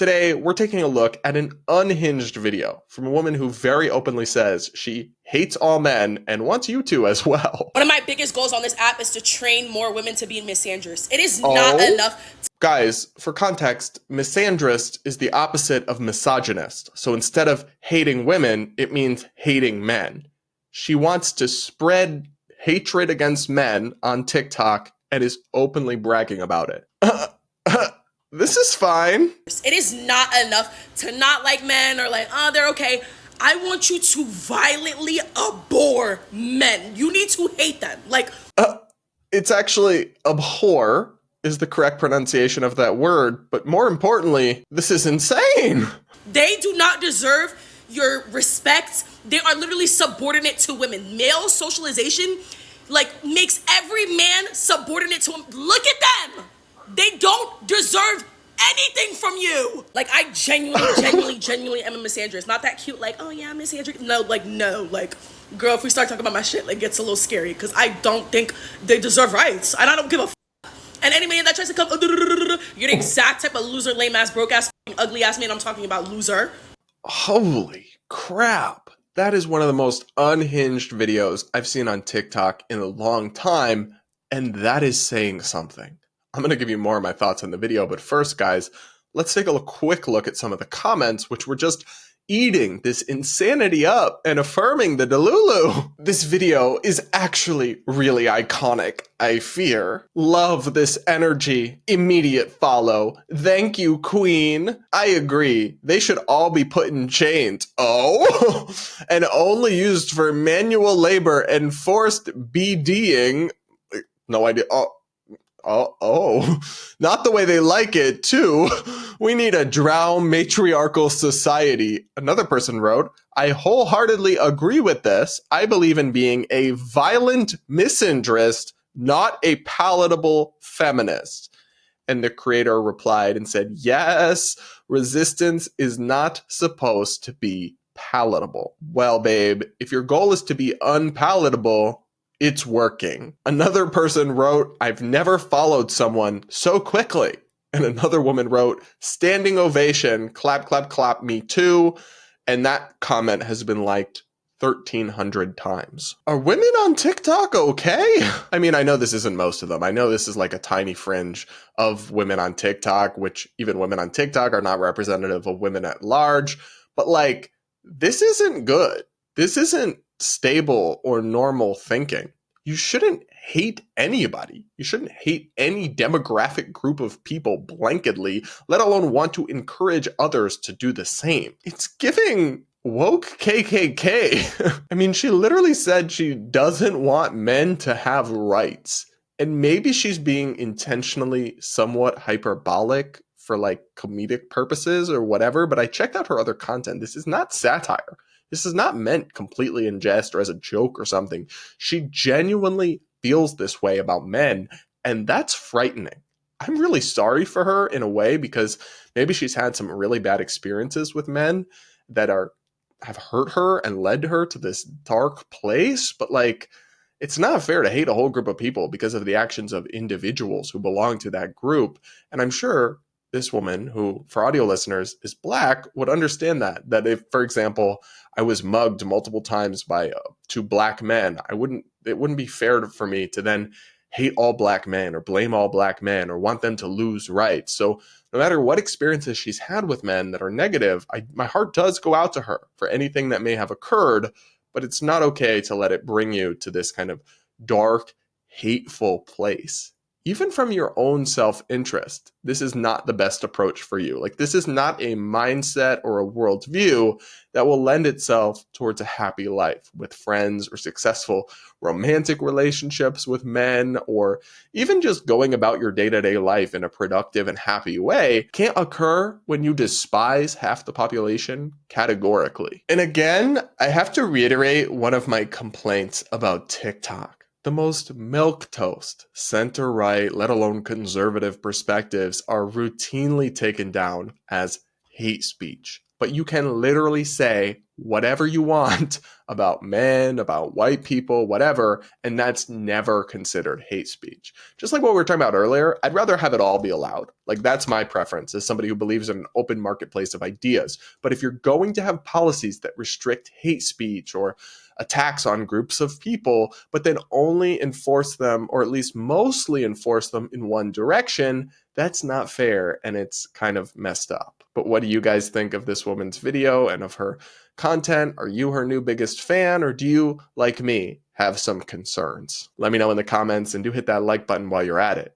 Today, we're taking a look at an unhinged video from a woman who very openly says she hates all men and wants you to as well. One of my biggest goals on this app is to train more women to be misandrous. It is not Oh. enough. Guys, for context, misandrist is the opposite of misogynist. So instead of hating women, it means hating men. She wants to spread hatred against men on TikTok and is openly bragging about it. This is fine. It is not enough to not like men or like, oh, they're okay. I want you to violently abhor men. You need to hate them. It's actually abhor is the correct pronunciation of that word, but more importantly, this is insane. They do not deserve your respect. They are literally subordinate to women. Male socialization makes every man subordinate to him. Look at them. They don't deserve anything from you. I genuinely am a misandrist. Not that cute, oh yeah, I'm misandrist. No, girl, if we start talking about my shit, it gets a little scary because I don't think they deserve rights. And I don't give a And any man that tries to come, you're the exact type of loser, lame ass, broke ass, ugly ass man I'm talking about, loser. Holy crap. That is one of the most unhinged videos I've seen on TikTok in a long time, and that is saying something. I'm going to give you more of my thoughts on the video, but first, guys, let's take a quick look at some of the comments, which were just eating this insanity up and affirming the Delulu. This video is actually really iconic, I fear. Love this energy. Immediate follow. Thank you, queen. I agree. They should all be put in chains. Oh, and only used for manual labor and forced BDing. No idea. Oh, not the way they like it, too. We need a drow matriarchal society. Another person wrote, I wholeheartedly agree with this. I believe in being a violent misandrist, not a palatable feminist. And the creator replied and said, yes, resistance is not supposed to be palatable. Well, babe, if your goal is to be unpalatable, it's working. Another person wrote, I've never followed someone so quickly. And another woman wrote, standing ovation, clap, clap, clap, me too. And that comment has been liked 1,300 times. Are women on TikTok okay? I mean, I know this isn't most of them. I know this is a tiny fringe of women on TikTok, which even women on TikTok are not representative of women at large. But this isn't good. This isn't stable or normal thinking. You shouldn't hate anybody. You shouldn't hate any demographic group of people blanketly, let alone want to encourage others to do the same. It's giving woke KKK. I mean, she literally said she doesn't want men to have rights. And maybe she's being intentionally somewhat hyperbolic for comedic purposes or whatever, but I checked out her other content. This is not satire. This is not meant completely in jest or as a joke or something. She genuinely feels this way about men, and that's frightening. I'm really sorry for her in a way because maybe she's had some really bad experiences with men that have hurt her and led her to this dark place, but it's not fair to hate a whole group of people because of the actions of individuals who belong to that group. And I'm sure this woman, who for audio listeners is black, would understand that if, for example, I was mugged multiple times by two black men, it wouldn't be fair for me to then hate all black men or blame all black men or want them to lose rights. So no matter what experiences she's had with men that are negative, my heart does go out to her for anything that may have occurred, but it's not okay to let it bring you to this kind of dark, hateful place. Even from your own self-interest, this is not the best approach for you. This is not a mindset or a worldview that will lend itself towards a happy life with friends or successful romantic relationships with men, or even just going about your day-to-day life in a productive and happy way can't occur when you despise half the population categorically. And again, I have to reiterate one of my complaints about TikTok. The most milquetoast, center-right, let alone conservative perspectives are routinely taken down as hate speech. but you can literally say whatever you want about men, about white people, whatever, and that's never considered hate speech. Just like what we were talking about earlier, I'd rather have it all be allowed. Like, that's my preference as somebody who believes in an open marketplace of ideas. But if you're going to have policies that restrict hate speech or attacks on groups of people, but then only enforce them, or at least mostly enforce them in one direction, that's not fair, and it's kind of messed up. But what do you guys think of this woman's video and of her content? Are you her new biggest fan, or do you, like me, have some concerns? Let me know in the comments, and do hit that like button while you're at it.